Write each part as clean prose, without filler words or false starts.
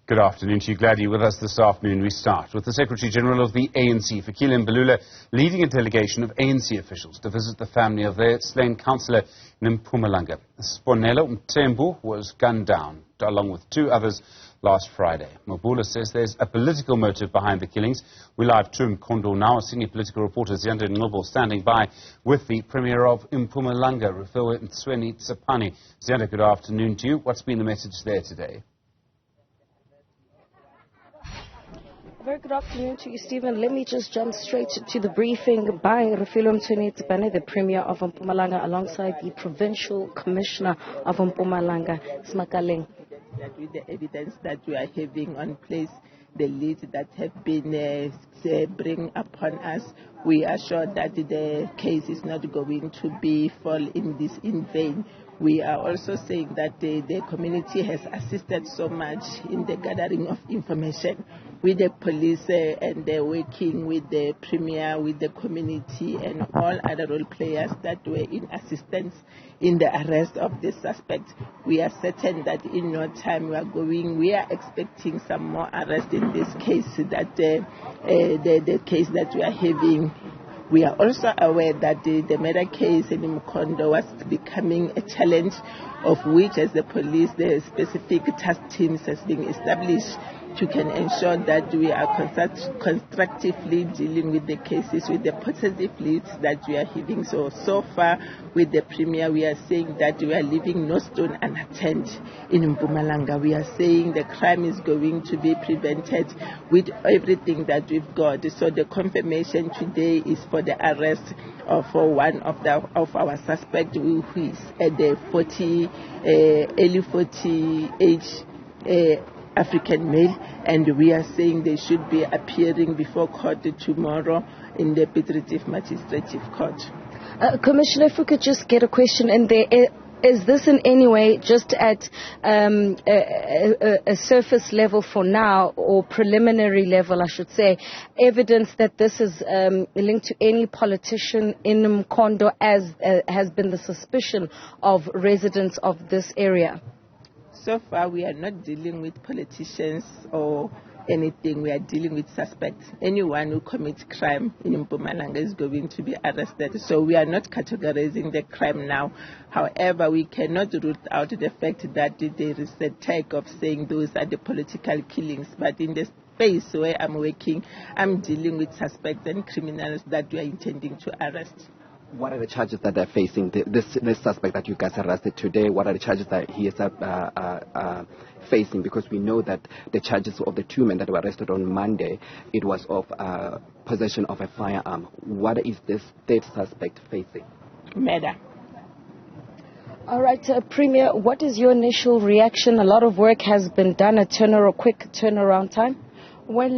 Good afternoon to you. Glad you're with us this afternoon. We start with the Secretary-General of the ANC, Fikile Mbalula, leading a delegation of ANC officials to visit the family of their slain councillor in Mpumalanga. Sibonelo Mkhondo was gunned down, along with two others, last Friday. Mbalula says there's a political motive behind the killings. We live to Mkhondo now. Senior political reporter Ziyanda Ngcobo standing by with the Premier of Mpumalanga, Ntshangase. Ziyanda, good afternoon to you. What's been the message there today? Very good afternoon to you, Stephen. Let me just jump straight to the briefing by Ntshangase, the Premier of Mpumalanga, alongside the Provincial Commissioner of Mpumalanga, Smakaleng. That with the evidence that we are having on place, the leads that have been bring upon us, we are sure that the case is not going to fall in vain. We are also saying that the community has assisted so much in the gathering of information with the police and working with the Premier, with the community and all other role players that were in assistance in the arrest of this suspect. We are certain that in no time we are expecting some more arrests in this case, that the case that we are having. We are also aware that the murder case in Mkhondo was becoming a challenge, of which as the police, the specific task teams has been established to can ensure that we are constructively dealing with the cases with the positive leads that we are having. So far with the Premier, we are saying that we are leaving no stone unattended in Mpumalanga. We are saying the crime is going to be prevented with everything that we've got. So the confirmation today is for the arrest of one of our suspects, who is at the early 40 age African male, and we are saying they should be appearing before court tomorrow in the Petritive Magistrative Court. Commissioner, if we could just get a question in there. Is this in any way just at a surface level for now, or preliminary level, I should say, evidence that this is linked to any politician in Mkhondo, as has been the suspicion of residents of this area? So far, we are not dealing with politicians or anything. We are dealing with suspects. Anyone who commits crime in Mpumalanga is going to be arrested. So we are not categorizing the crime now. However, we cannot rule out the fact that there is a tag of saying those are the political killings. But in the space where I'm working, I'm dealing with suspects and criminals that we are intending to arrest. What are the charges that they're facing? This suspect that you guys arrested today, what are the charges that he is facing? Because we know that the charges of the two men that were arrested on Monday, it was of possession of a firearm. What is this third suspect facing? Murder. All right, Premier, what is your initial reaction? A lot of work has been done, a quick turnaround time. Well,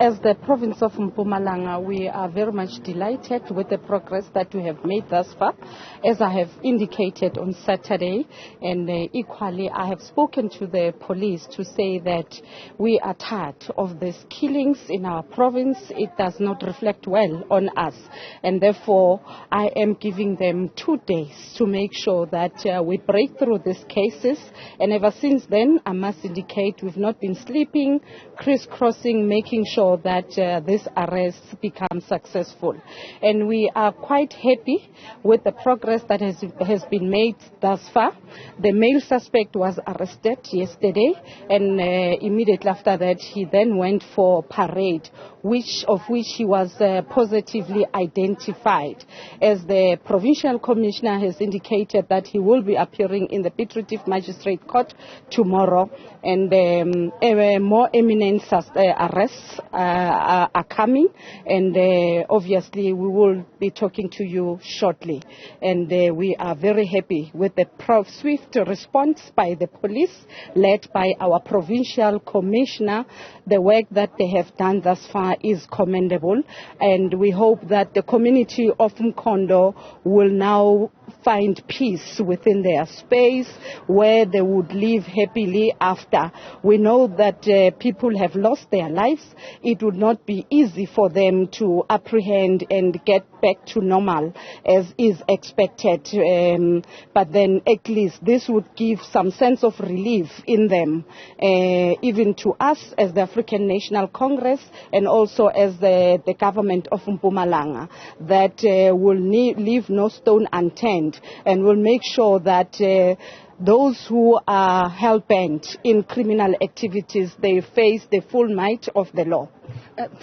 as the province of Mpumalanga, we are very much delighted with the progress that we have made thus far. As I have indicated on Saturday, and equally I have spoken to the police to say that we are tired of these killings in our province. It does not reflect well on us, and therefore I am giving them 2 days to make sure that we break through these cases. And ever since then, I must indicate we've not been sleeping, crisscrossing, making sure that this arrest becomes successful. And we are quite happy with the progress that has been made thus far. The male suspect was arrested yesterday, and immediately after that he then went for parade, which he was positively identified. As the Provincial Commissioner has indicated that he will be appearing in the Petritive Magistrate Court tomorrow, and more eminent arrests are coming, and obviously we will be talking to you shortly. And we are very happy with the swift response by the police, led by our Provincial Commissioner. The work that they have done thus far is commendable, and we hope that the community of Mkhondo will now find peace within their space, where they would live happily after. We know that people have lost their lives. It would not be easy for them to apprehend and get back to normal as is expected. But then at least this would give some sense of relief in them, even to us as the African National Congress and also as the government of Mpumalanga, that will leave no stone unturned and will make sure that those who are hell-bent in criminal activities, they face the full might of the law.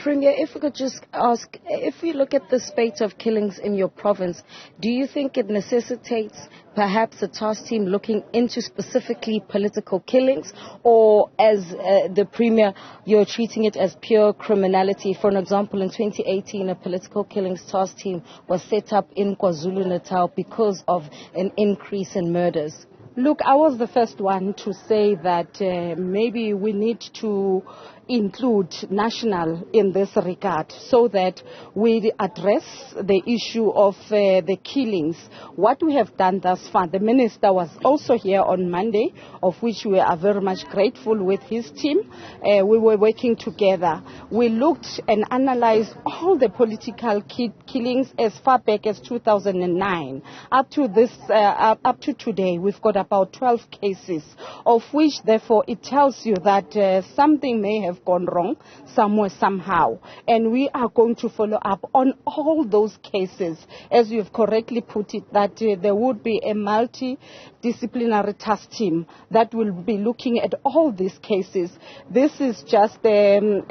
Premier, if we could just ask, if we look at the spate of killings in your province, do you think it necessitates perhaps a task team looking into specifically political killings, or as the Premier, you're treating it as pure criminality? For an example, in 2018, a political killings task team was set up in KwaZulu-Natal because of an increase in murders. Look, I was the first one to say that maybe we need to include national in this regard so that we address the issue of the killings. What we have done thus far, the minister was also here on Monday, of which we are very much grateful with his team. We were working together. We looked and analyzed all the political killings as far back as 2009. Up to today, we've got about 12 cases, of which therefore it tells you that something may have gone wrong somewhere, somehow. And we are going to follow up on all those cases, as you've correctly put it, that there would be a multidisciplinary task team that will be looking at all these cases. This is just one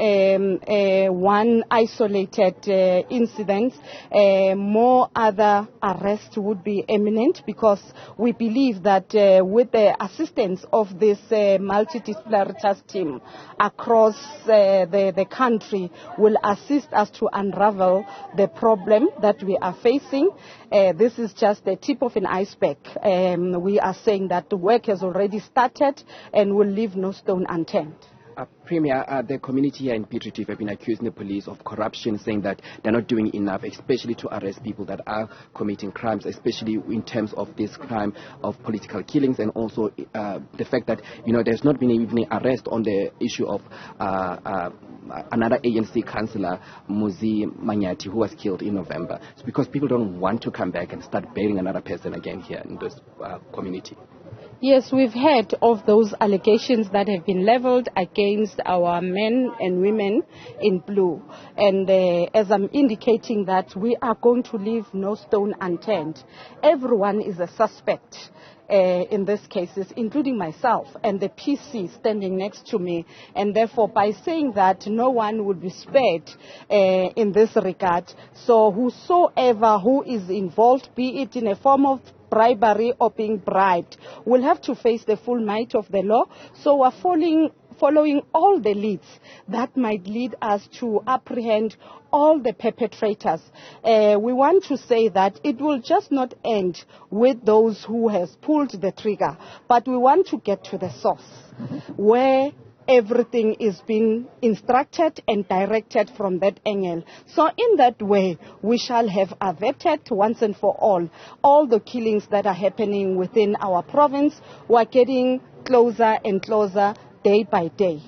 isolated incident. More other arrests would be imminent, because we believe that with the assistance of this multidisciplinary task team across the country will assist us to unravel the problem that we are facing. This is just the tip of an iceberg. We are saying that the work has already started and will leave no stone unturned. Premier, the community here in Piet Retief have been accusing the police of corruption, saying that they're not doing enough, especially to arrest people that are committing crimes, especially in terms of this crime of political killings, and also the fact that, you know, there's not been even an arrest on the issue of another ANC councillor, Muzi Manyati, who was killed in November. It's because people don't want to come back and start burying another person again here in this community. Yes, we've heard of those allegations that have been leveled against our men and women in blue. And as I'm indicating that, we are going to leave no stone unturned. Everyone is a suspect in these cases, including myself and the PC standing next to me. And therefore, by saying that, no one will be spared in this regard. So whosoever who is involved, be it in a form of bribery or being bribed, will have to face the full might of the law. So we're following all the leads that might lead us to apprehend all the perpetrators. We want to say that it will just not end with those who has pulled the trigger, but we want to get to the source where everything is being instructed and directed from that angle. So in that way, we shall have averted once and for all the killings that are happening within our province. We're getting closer and closer day by day.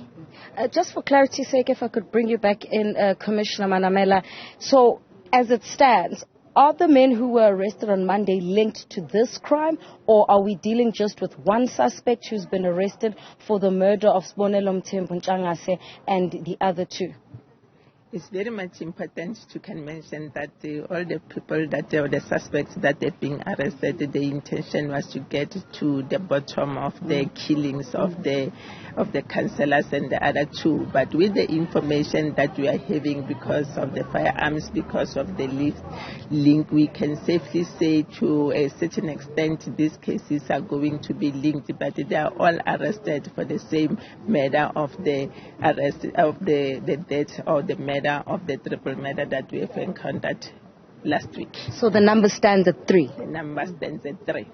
Just for clarity's sake, if I could bring you back in, Commissioner Manamela. So as it stands, are the men who were arrested on Monday linked to this crime, or are we dealing just with one suspect who's been arrested for the murder of Sibonelo, Ntshangase, and the other two? It's very much important to mention that all the people that are the suspects that they're being arrested, the intention was to get to the bottom of the killings of the councillors and the other two. But with the information that we are having because of the firearms, because of the link, we can safely say to a certain extent these cases are going to be linked, but they are all arrested for the same murder of the arrest of the death or the murder of the triple murder that we have encountered last week. So the number stands at 3? The number stands at 3.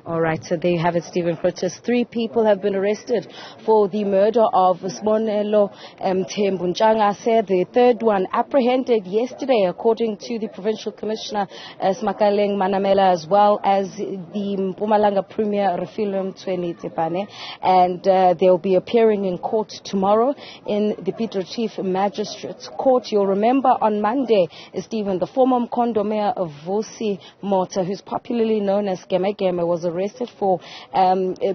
All right, so there you have it, Stephen Protes. 3 people have been arrested for the murder of Sibonelo Ntshangase. The third one apprehended yesterday, according to the Provincial Commissioner Smakaleng Manamela, as well as the Mpumalanga Premier Refilwe Mtweni. And they'll be appearing in court tomorrow in the Pietro Chief Magistrates Court. You'll remember on Monday, Stephen, the former Mkhondo mayor of Vusi Mota, who's popularly known as Gemegeme, was arrested for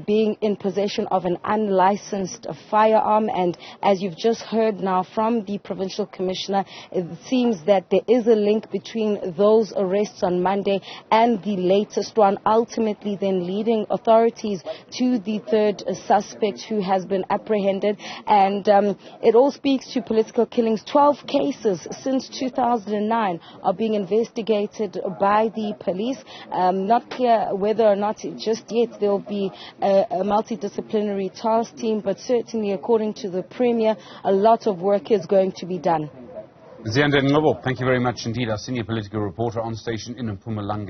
being in possession of an unlicensed firearm. And as you've just heard now from the Provincial Commissioner, it seems that there is a link between those arrests on Monday and the latest one, ultimately then leading authorities to the third suspect who has been apprehended. And it all speaks to political killings. 12 cases since 2009 are being investigated by the police. Not clear whether or not just yet there will be a multidisciplinary task team, but certainly, according to the Premier, a lot of work is going to be done. Ziyanda Ngcobo, thank you very much indeed. Our senior political reporter on station in Mpumalanga.